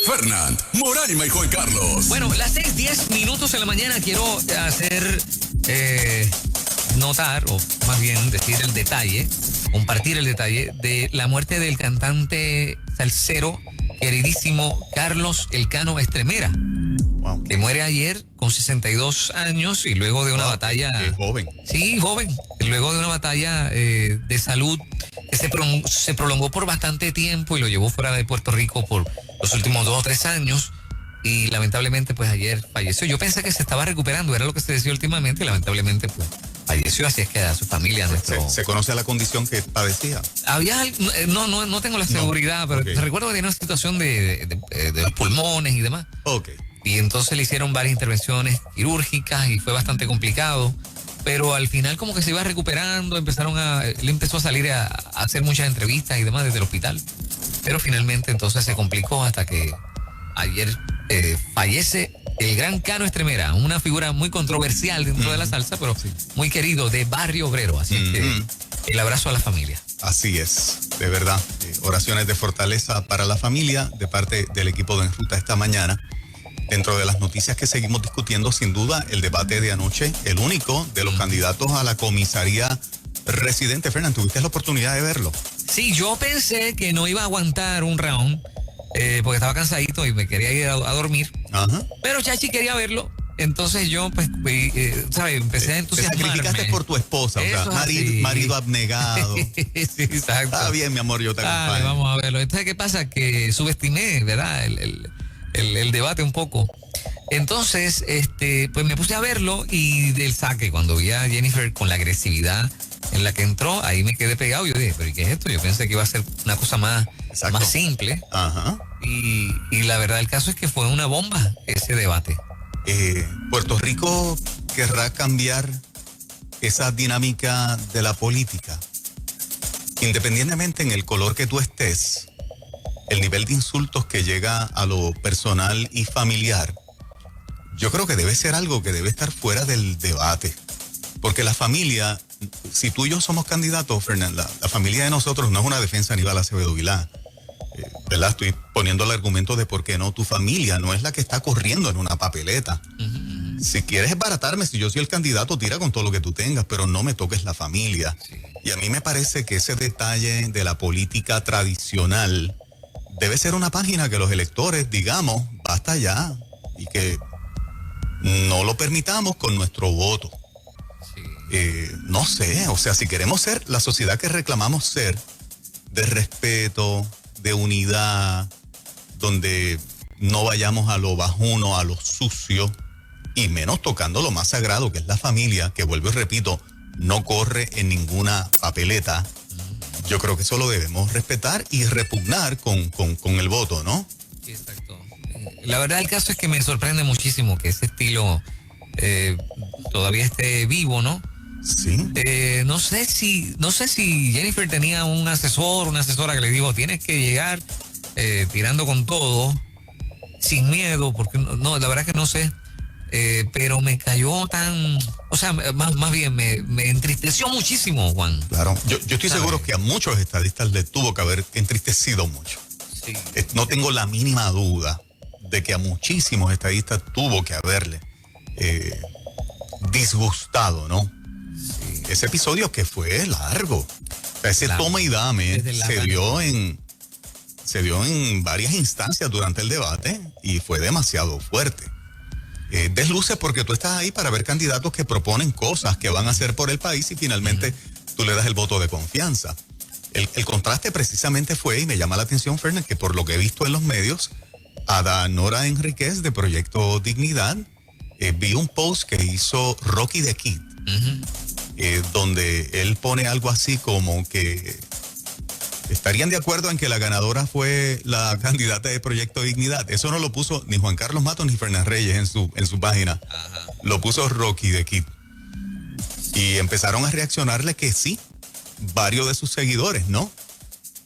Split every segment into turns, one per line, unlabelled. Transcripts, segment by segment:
Fernand, Moraima y Juan Carlos.
Bueno, las 6:10 de la mañana quiero hacer notar, o más bien decir el detalle, compartir el detalle de la muerte del cantante salsero queridísimo Carlos El Cano Estremera.
Wow.
Que muere ayer con 62 años y luego de una batalla...
Qué joven.
Sí, joven. Luego de una batalla de salud que se prolongó por bastante tiempo y lo llevó fuera de Puerto Rico por los últimos 2 o 3 años. Y lamentablemente, pues ayer falleció. Yo pensé que se estaba recuperando, era lo que se decía últimamente, y lamentablemente, pues falleció. Así es que a su familia,
¿Se conoce la condición que padecía?
Había, no tengo la seguridad, pero
okay.
recuerdo que tenía una situación de los pulmones y demás.
Ok.
Y entonces le hicieron varias intervenciones quirúrgicas y fue bastante complicado. Pero al final como que se iba recuperando, él empezó a salir a hacer muchas entrevistas y demás desde el hospital. Pero finalmente entonces se complicó hasta que ayer fallece el gran Cano Estremera, una figura muy controversial dentro de la salsa, pero muy querido, de Barrio Obrero. Así que el abrazo a la familia.
Así es, de verdad. Oraciones de fortaleza para la familia de parte del equipo de En Ruta esta mañana. Dentro de las noticias que seguimos discutiendo, sin duda, el debate de anoche, el único de los candidatos a la comisaría residente. Fernando, ¿tuviste la oportunidad de verlo?
Sí, yo pensé que no iba a aguantar un round, porque estaba cansadito y me quería ir a dormir.
Ajá.
Pero Chachi quería verlo. Entonces yo, pues, ¿sabes? Empecé a entusiasmarme.
Te sacrificaste por tu esposa, o sea, marido abnegado.
Sí, exacto.
Está bien, mi amor, yo te acompaño.
Vamos a verlo. Entonces, ¿qué pasa? Que subestimé, ¿verdad? El debate un poco. Entonces, pues me puse a verlo y del saque, cuando vi a Jennifer con la agresividad en la que entró, ahí me quedé pegado. Yo dije, ¿pero qué es esto? Yo pensé que iba a ser una cosa más simple.
Ajá.
Y la verdad del caso es que fue una bomba ese debate.
Puerto Rico querrá cambiar esa dinámica de la política. Independientemente en el color que tú estés, el nivel de insultos que llega a lo personal y familiar, yo creo que debe ser algo que debe estar fuera del debate. Porque la familia, si tú y yo somos candidatos, Fernanda, la familia de nosotros no es una defensa Aníbal Acevedo Vilá. ¿Verdad? Estoy poniendo el argumento de por qué no. Tu familia no es la que está corriendo en una papeleta. Si quieres esbaratarme, si yo soy el candidato, tira con todo lo que tú tengas, pero no me toques la familia. Sí. Y a mí me parece que ese detalle de la política tradicional debe ser una página que los electores digamos, basta ya, y que no lo permitamos con nuestro voto. Sí. No sé, o sea, si queremos ser la sociedad que reclamamos ser, de respeto, de unidad, donde no vayamos a lo bajuno, a lo sucio, y menos tocando lo más sagrado, que es la familia, que vuelvo y repito, no corre en ninguna papeleta. Yo creo que eso lo debemos respetar y repugnar con el voto, ¿no?
Sí, exacto. La verdad el caso es que me sorprende muchísimo que ese estilo todavía esté vivo, ¿no?
Sí.
No sé si Jennifer tenía un asesor, una asesora que le dijo, tienes que llegar tirando con todo, sin miedo, porque no, la verdad que no sé. Pero me cayó tan, o sea, más bien me entristeció muchísimo, Juan.
Claro, yo estoy seguro que a muchos estadistas les tuvo que haber entristecido mucho.
Sí.
No tengo la mínima duda de que a muchísimos estadistas tuvo que haberle disgustado, ¿no? Sí. Ese episodio que fue largo, o sea, ese toma y dame se dio en varias instancias durante el debate y fue demasiado fuerte. Desluce porque tú estás ahí para ver candidatos que proponen cosas que van a hacer por el país y finalmente tú le das el voto de confianza. El contraste precisamente fue, y me llama la atención, Fernández, que por lo que he visto en los medios, a Danora Enríquez de Proyecto Dignidad, vi un post que hizo Rocky the Kid, donde él pone algo así como que estarían de acuerdo en que la ganadora fue la candidata de Proyecto Dignidad. Eso no lo puso ni Juan Carlos Matos ni Fernández Reyes en su página. Ajá. Lo puso Rocky the Kid. Y empezaron a reaccionarle que sí, varios de sus seguidores, ¿no?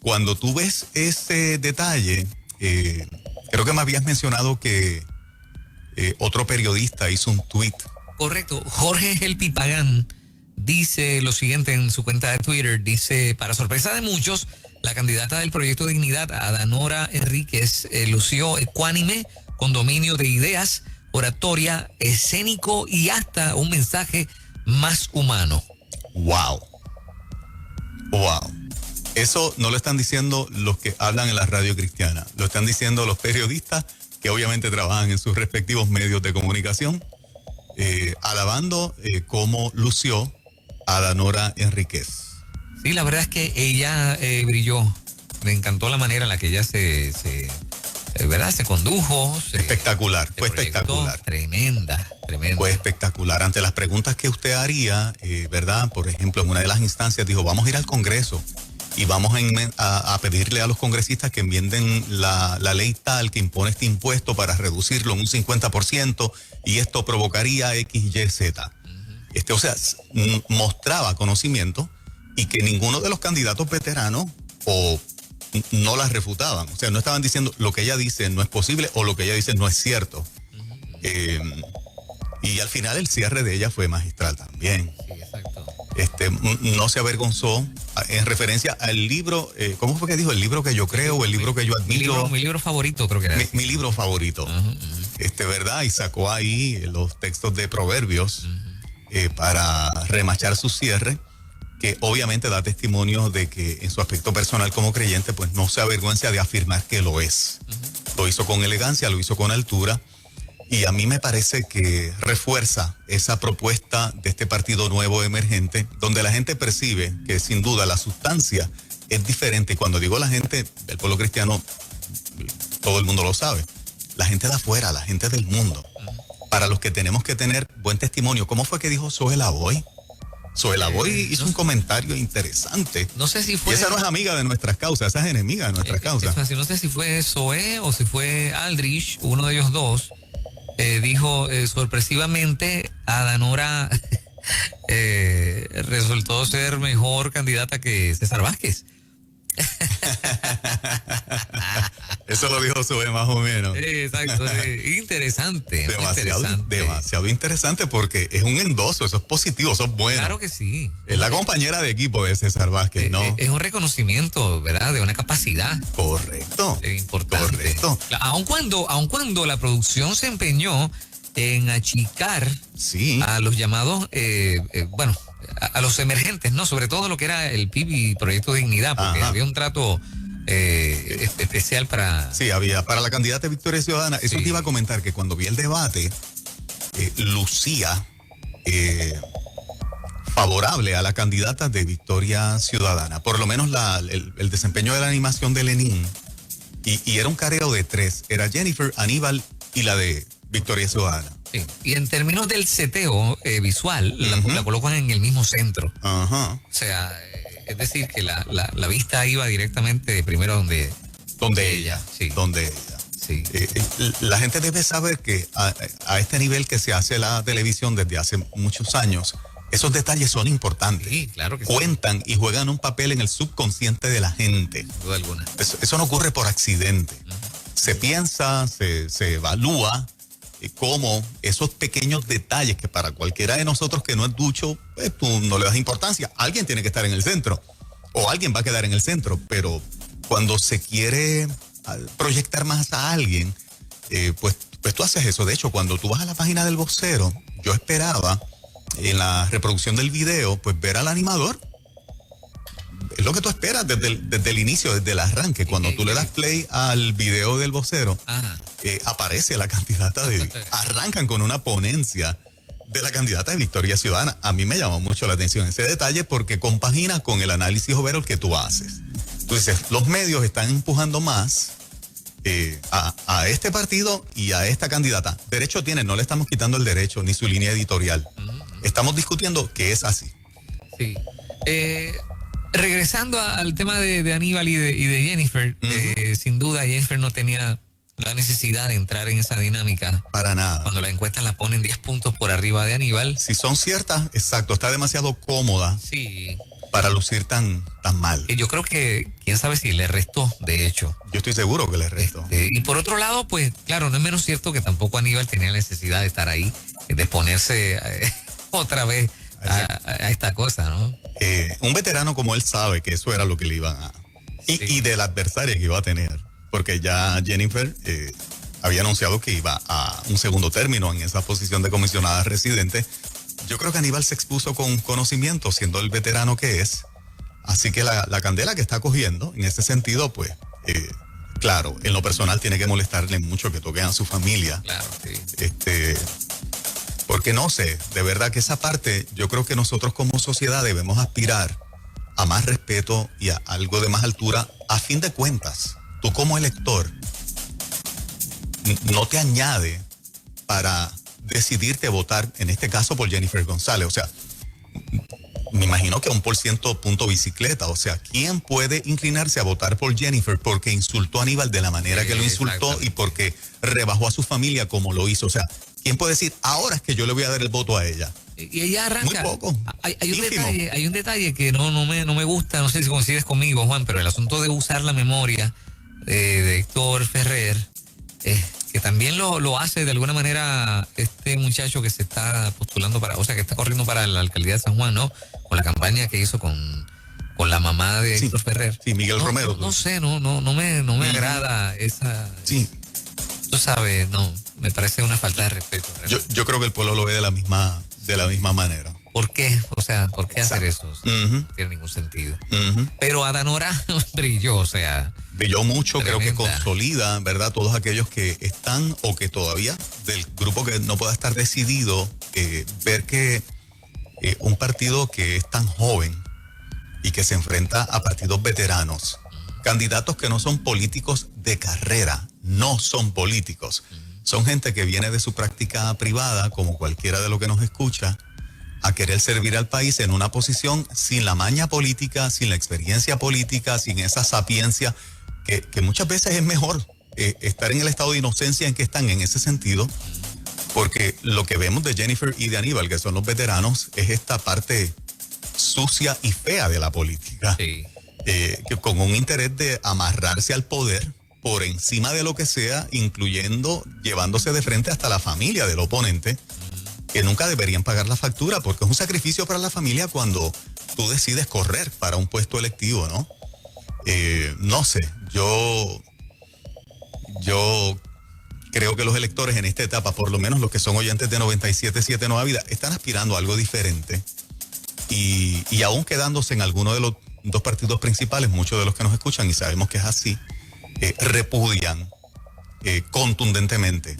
Cuando tú ves ese detalle, creo que me habías mencionado que otro periodista hizo un tuit.
Correcto. Jorge El Pipagán dice lo siguiente en su cuenta de Twitter. Dice, para sorpresa de muchos, La candidata del Proyecto Dignidad, Adanora Enríquez, lució ecuánime, con dominio de ideas, oratoria, escénico y hasta un mensaje más humano.
Wow. Wow. Eso no lo están diciendo los que hablan en la radio cristiana, lo están diciendo los periodistas que obviamente trabajan en sus respectivos medios de comunicación, alabando cómo lució Adanora Enríquez.
Sí, la verdad es que ella brilló. Me encantó la manera en la que ella ¿verdad? Se condujo.
Espectacular, fue espectacular.
Tremenda.
Fue espectacular. Ante las preguntas que usted haría, ¿verdad? Por ejemplo, en una de las instancias dijo, vamos a ir al Congreso y vamos a pedirle a los congresistas que enmienden la ley tal que impone este impuesto para reducirlo en un 50% y esto provocaría X, Y, Z. O sea, mostraba conocimiento y que ninguno de los candidatos veteranos no las refutaban. O sea, no estaban diciendo lo que ella dice no es posible o lo que ella dice no es cierto. Y al final el cierre de ella fue magistral también.
Sí, exacto.
No se avergonzó en referencia al libro, ¿cómo fue que dijo? El libro que yo creo o el libro que yo admiro.
Mi libro favorito, creo que era.
Mi libro favorito. ¿Verdad? Y sacó ahí los textos de Proverbios para remachar su cierre, que obviamente da testimonio de que en su aspecto personal como creyente, pues no se avergüenza de afirmar que lo es. Lo hizo con elegancia, lo hizo con altura. Y a mí me parece que refuerza esa propuesta de este partido nuevo emergente, donde la gente percibe que sin duda la sustancia es diferente. Y cuando digo la gente, el pueblo cristiano, todo el mundo lo sabe. La gente de afuera, la gente del mundo. Para los que tenemos que tener buen testimonio. ¿Cómo fue que dijo Zoe Lavoy? Zoe Lavoy hizo un comentario interesante.
No sé si fue...
Y esa no es amiga de nuestras causas, esa es enemiga de nuestras causas.
No sé si fue Zoe o si fue Aldrich, uno de ellos dos. Dijo sorpresivamente Adanora resultó ser mejor candidata que César Vázquez.
Eso lo dijo Zoe más o menos.
Exacto, interesante.
Demasiado interesante porque es un endoso, eso es positivo, eso es bueno.
Claro que sí.
Es la compañera de equipo de César Vázquez, ¿no?
Es un reconocimiento, ¿verdad? De una capacidad.
Correcto.
Importante.
Correcto.
Aun cuando la producción se empeñó en achicar a los llamados, a los emergentes, ¿no? Sobre todo lo que era el PIB y Proyecto Dignidad, porque había un trato especial para...
Sí, había para la candidata de Victoria Ciudadana. Eso te iba a comentar, que cuando vi el debate, lucía favorable a la candidata de Victoria Ciudadana. Por lo menos el desempeño de la animación de Lenín. Y era un careo de tres. Era Jennifer, Aníbal y la de Victoria Ciudadana.
Sí. Y en términos del seteo visual, la colocan en el mismo centro. O sea, es decir, que la vista iba directamente primero donde ella. Sí.
Donde ella. Sí. La gente debe saber que a este nivel que se hace la televisión desde hace muchos años, esos detalles son importantes.
Sí, claro que
cuentan y juegan un papel en el subconsciente de la gente.
Sin duda alguna.
Eso no ocurre por accidente. Se piensa, se evalúa cómo esos pequeños detalles que para cualquiera de nosotros que no es ducho, pues tú no le das importancia. Alguien tiene que estar en el centro o alguien va a quedar en el centro, pero cuando se quiere proyectar más a alguien, pues tú haces eso. De hecho, cuando tú vas a la página del Vocero, yo esperaba en la reproducción del video, pues ver al animador. Es lo que tú esperas desde el inicio, desde el arranque. Cuando tú le das play al video del Vocero, aparece la candidata arrancan con una ponencia de la candidata de Victoria Ciudadana. A mí me llamó mucho la atención ese detalle porque compagina con el análisis overall que tú haces. Tú dices, los medios están empujando más a este partido y a esta candidata. Derecho tiene, no le estamos quitando el derecho ni su línea editorial. Estamos discutiendo que es así.
Sí. Regresando al tema de Aníbal y de Jennifer, sin duda Jennifer no tenía la necesidad de entrar en esa dinámica.
Para nada.
Cuando las encuestas la ponen 10 puntos por arriba de Aníbal.
Si son ciertas, exacto, está demasiado cómoda para lucir tan mal.
Yo creo que, quién sabe si le restó, de hecho.
Yo estoy seguro que le restó.
Y por otro lado, pues claro, no es menos cierto que tampoco Aníbal tenía la necesidad de estar ahí, de exponerse otra vez a esta cosa, ¿no?
Un veterano como él sabe que eso era lo que le iban Y de la adversaria que iba a tener, porque ya Jennifer había anunciado que iba a un segundo término en esa posición de comisionada residente. Yo creo que Aníbal se expuso con conocimiento, siendo el veterano que es. Así que la candela que está cogiendo, en ese sentido, pues, claro, en lo personal tiene que molestarle mucho que toquen a su familia.
Claro, sí.
Porque no sé, de verdad que esa parte, yo creo que nosotros como sociedad debemos aspirar a más respeto y a algo de más altura. A fin de cuentas, tú como elector, no te añade para decidirte a votar, en este caso por Jennifer González. O sea, me imagino que a un % punto bicicleta. O sea, ¿quién puede inclinarse a votar por Jennifer porque insultó a Aníbal de la manera que lo insultó y porque rebajó a su familia como lo hizo? O sea, ¿quién puede decir, ahora es que yo le voy a dar el voto a ella?
Y ella arranca.
Muy poco.
Hay un detalle que no me gusta, no sé si coincides conmigo, Juan, pero el asunto de usar la memoria de Héctor Ferrer, que también lo hace de alguna manera este muchacho que se está postulando que está corriendo para la alcaldía de San Juan, ¿no? Con la campaña que hizo con la mamá de Héctor Ferrer.
Sí, Miguel Romero.
No sé, no me agrada esa.
Sí.
Tú sabes, no, me parece una falta de respeto.
Yo creo que el pueblo lo ve de la misma manera.
¿Por qué? O sea, ¿por qué hacer eso? No tiene ningún sentido. Pero Adanora brilló, o sea.
Brilló mucho,
tremenda.
creo que consolida, ¿verdad? Todos aquellos que están o que todavía, del grupo que no pueda estar decidido, ver que un partido que es tan joven y que se enfrenta a partidos veteranos, candidatos que no son políticos de carrera, no son políticos. Son gente que viene de su práctica privada, como cualquiera de los que nos escucha, a querer servir al país en una posición sin la maña política, sin la experiencia política, sin esa sapiencia, que muchas veces es mejor estar en el estado de inocencia en que están en ese sentido, porque lo que vemos de Jennifer y de Aníbal, que son los veteranos, es esta parte sucia y fea de la política, que con un interés de amarrarse al poder por encima de lo que sea, incluyendo llevándose de frente hasta la familia del oponente, que nunca deberían pagar la factura, porque es un sacrificio para la familia cuando tú decides correr para un puesto electivo, ¿no? No sé, yo creo que los electores en esta etapa, por lo menos los que son oyentes de 97.7 Nueva Vida, están aspirando a algo diferente, y aún quedándose en alguno de los dos partidos principales, muchos de los que nos escuchan, y sabemos que es así, repudian contundentemente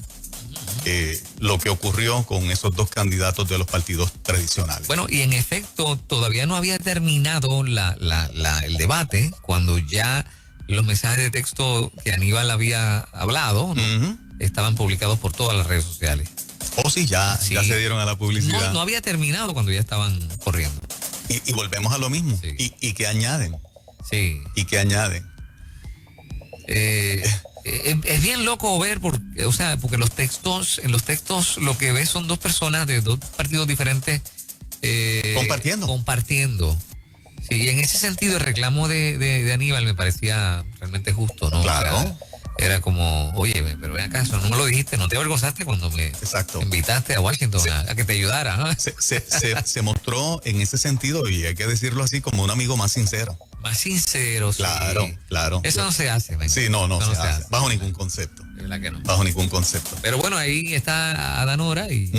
lo que ocurrió con esos dos candidatos de los partidos tradicionales.
Bueno, y en efecto, todavía no había terminado el debate cuando ya los mensajes de texto que Aníbal había hablado, ¿no? Estaban publicados por todas las redes sociales.
Oh, sí, ya se dieron a la publicidad.
No había terminado cuando ya estaban corriendo.
Y volvemos a lo mismo.
Sí.
¿Y qué añaden?
Sí.
¿Y qué añaden?
Es bien loco ver, porque en los textos lo que ves son dos personas de dos partidos diferentes compartiendo. Sí, y en ese sentido el reclamo de Aníbal me parecía realmente justo, ¿no?
Claro.
Era como, oye, pero ven acá, no me lo dijiste, no te avergonzaste cuando me invitaste a Washington a que te ayudara, ¿no?
Se mostró en ese sentido, y hay que decirlo así, como un amigo más sincero.
Más sincero,
claro,
sí.
Claro.
Eso no se hace, ¿ven?
Sí, no se hace. Bajo ningún concepto.
De verdad que no.
Bajo ningún concepto.
Pero bueno, ahí está Adanora y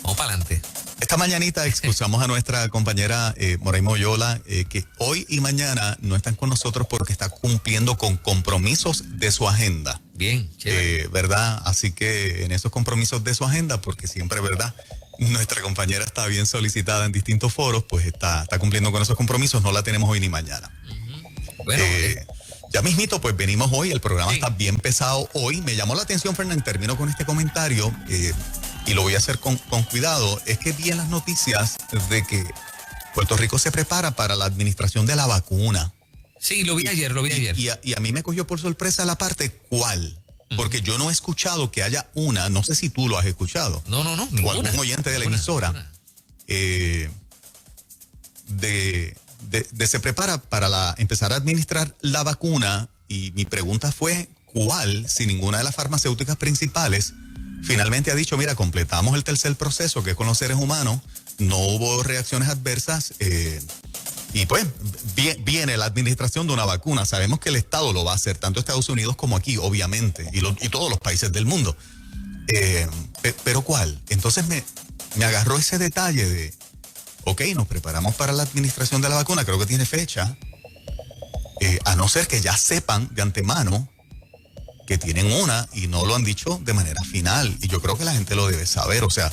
vamos para adelante.
Esta mañanita excusamos a nuestra compañera Moray Moyola, que hoy y mañana no están con nosotros porque está cumpliendo con compromisos de su agenda.
Bien, chévere.
¿Verdad? Así que en esos compromisos de su agenda, porque siempre, ¿verdad?, nuestra compañera está bien solicitada en distintos foros, pues está cumpliendo con esos compromisos, no la tenemos hoy ni mañana.
Bueno,
ya mismito, pues venimos hoy, el programa está bien pesado hoy. Me llamó la atención, Fernando, termino con este comentario, y lo voy a hacer con cuidado. Es que vi en las noticias de que Puerto Rico se prepara para la administración de la vacuna.
Sí, lo vi ayer.
Y a mí me cogió por sorpresa la parte ¿cuál? Porque yo no he escuchado que haya una, no sé si tú lo has escuchado.
No,
o algún oyente de la emisora. Se prepara para empezar a administrar la vacuna, y mi pregunta fue ¿cuál? Si ninguna de las farmacéuticas principales finalmente ha dicho, mira, completamos el tercer proceso, que es con los seres humanos, no hubo reacciones adversas, Y pues viene la administración de una vacuna. Sabemos que el Estado lo va a hacer, tanto Estados Unidos como aquí, obviamente, y todos los países del mundo. Pero ¿cuál? Entonces me agarró ese detalle de, ok, nos preparamos para la administración de la vacuna, creo que tiene fecha, a no ser que ya sepan de antemano que tienen una y no lo han dicho de manera final. Y yo creo que la gente lo debe saber, o sea,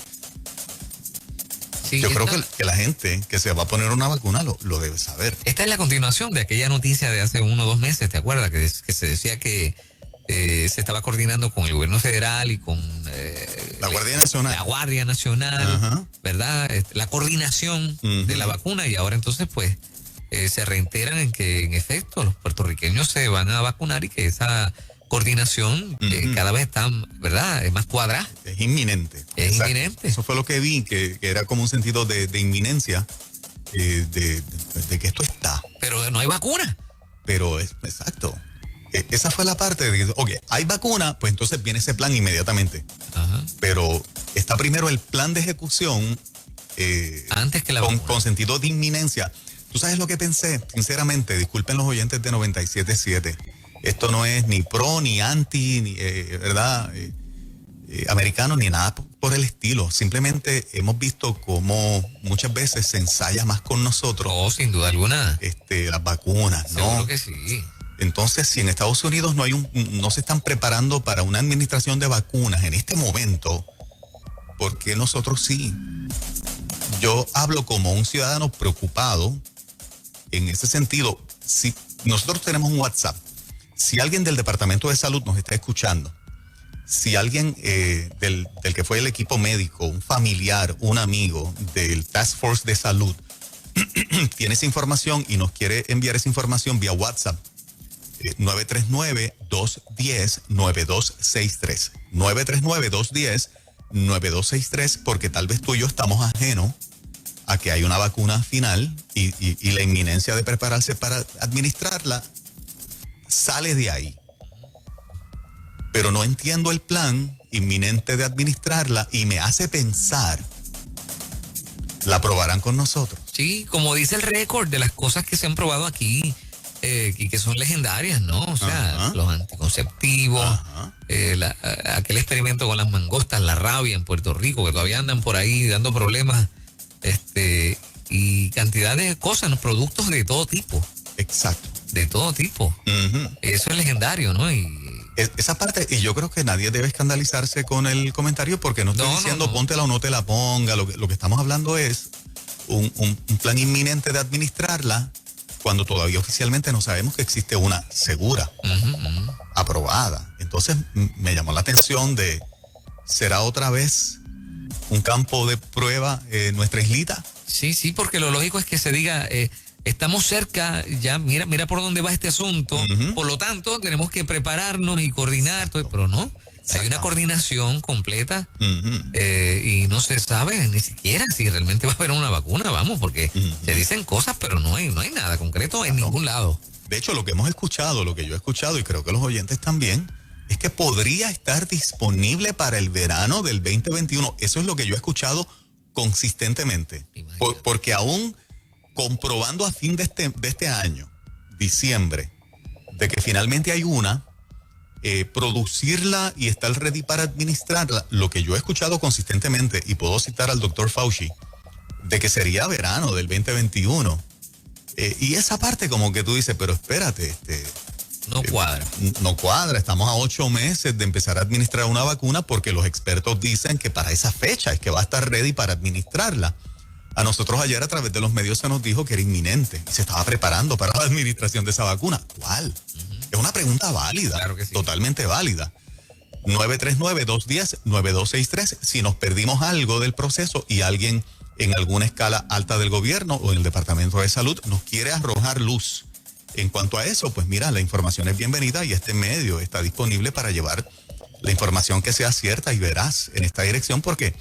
Sí,
yo creo que la gente que se va a poner una vacuna lo debe saber.
Esta es la continuación de aquella noticia de hace 1 o 2 meses, ¿te acuerdas? Que se decía que se estaba coordinando con el gobierno federal y con
La Guardia Nacional.
La Guardia Nacional,
Ajá.
¿verdad? La coordinación
Ujú.
de la vacuna, y ahora entonces pues se reiteran en que en efecto los puertorriqueños se van a vacunar y que esa coordinación cada vez está, ¿verdad?, es más cuadrada.
Es inminente.
Es
Exacto.
inminente.
Eso fue lo que vi, que era como un sentido de inminencia, de que esto está.
Pero no hay vacuna.
Pero es exacto. Esa fue la parte de que, ok, hay vacuna, pues entonces viene ese plan inmediatamente.
Ajá.
Pero está primero el plan de ejecución
Antes que la vacuna.
con sentido de inminencia. ¿Tú sabes lo que pensé? Sinceramente, disculpen los oyentes de 97.7. Esto no es ni pro, ni anti, ni, ¿verdad? Americano, ni nada por el estilo. Simplemente hemos visto cómo muchas veces se ensaya más con nosotros
No, sin duda alguna.
las vacunas, ¿no?
Seguro que sí.
Entonces, si en Estados Unidos no se están preparando para una administración de vacunas en este momento, ¿por qué nosotros sí? Yo hablo como un ciudadano preocupado en ese sentido. Si nosotros tenemos un WhatsApp, si alguien del Departamento de Salud nos está escuchando, si alguien del que fue el equipo médico, un familiar, un amigo del Task Force de Salud, tiene esa información y nos quiere enviar esa información vía WhatsApp, 939-210-9263. 939-210-9263, porque tal vez tú y yo estamos ajenos a que hay una vacuna final y la inminencia de prepararse para administrarla sale de ahí. Pero no entiendo el plan inminente de administrarla y me hace pensar, ¿la aprobarán con nosotros?
Sí, como dice el récord de las cosas que se han probado aquí y que son legendarias, ¿no? O sea,
Ajá.
los anticonceptivos,
Ajá.
aquel experimento con las mangostas, la rabia en Puerto Rico, que todavía andan por ahí dando problemas, y cantidad de cosas, ¿no? Productos de todo tipo,
Exacto.
de todo tipo.
Ujú.
Eso es legendario, ¿no? Y
Esa parte, y yo creo que nadie debe escandalizarse con el comentario, porque no estoy
No,
diciendo
no.
póntela o no te la ponga. Lo que estamos hablando es un plan inminente de administrarla cuando todavía oficialmente no sabemos que existe una segura, aprobada. Entonces me llamó la atención de, ¿será otra vez un campo de prueba nuestra islita?
sí, porque lo lógico es que se diga, estamos cerca, ya mira por dónde va este asunto, por lo tanto tenemos que prepararnos y coordinar, todo, pero no, hay una coordinación completa y no se sabe ni siquiera si realmente va a haber una vacuna, vamos, porque se dicen cosas, pero no hay nada concreto en ningún lado.
De hecho, lo que hemos escuchado, lo que yo he escuchado, y creo que los oyentes también, es que podría estar disponible para el verano del 2021. Eso es lo que yo he escuchado consistentemente. Porque aún comprobando a fin de este año, diciembre, de que finalmente hay una, producirla y estar ready para administrarla, lo que yo he escuchado consistentemente, y puedo citar al doctor Fauci, de que sería verano del 2021. Y esa parte como que tú dices, pero espérate,
No cuadra.
no cuadra, estamos a 8 meses de empezar a administrar una vacuna porque los expertos dicen que para esa fecha es que va a estar ready para administrarla. A nosotros ayer a través de los medios se nos dijo que era inminente y se estaba preparando para la administración de esa vacuna. ¿Cuál? Es una pregunta válida,
Claro que sí.
totalmente válida. 939-210-9263. Si nos perdimos algo del proceso y alguien en alguna escala alta del gobierno o en el Departamento de Salud nos quiere arrojar luz en cuanto a eso, pues mira, la información es bienvenida y este medio está disponible para llevar la información que sea cierta y veraz en esta dirección, porque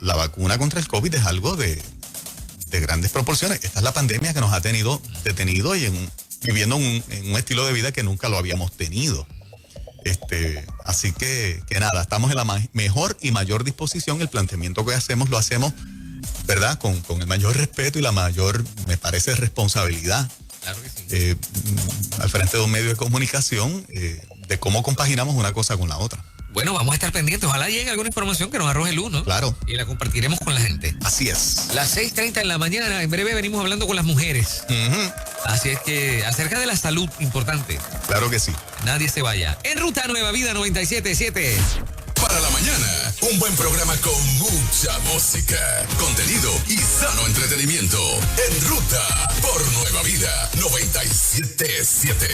la vacuna contra el COVID es algo de grandes proporciones. Esta es la pandemia que nos ha tenido detenido y viviendo en un estilo de vida que nunca lo habíamos tenido. Así que nada, estamos en la mejor y mayor disposición. El planteamiento que hacemos lo hacemos ¿verdad? Con el mayor respeto y la mayor, me parece, responsabilidad.
Claro que sí.
Al frente de un medio de comunicación, de cómo compaginamos una cosa con la otra.
Bueno, vamos a estar pendientes. Ojalá llegue alguna información que nos arroje luz, ¿no?
Claro.
Y la compartiremos con la gente.
Así es.
Las 6:30 en la mañana, en breve venimos hablando con las mujeres.
Ujú.
Así es que, acerca de la salud, importante.
Claro que sí.
Nadie se vaya. En Ruta Nueva Vida 97.7.
Para la mañana, un buen programa con mucha música, contenido y sano entretenimiento. En ruta por Nueva Vida 97.7.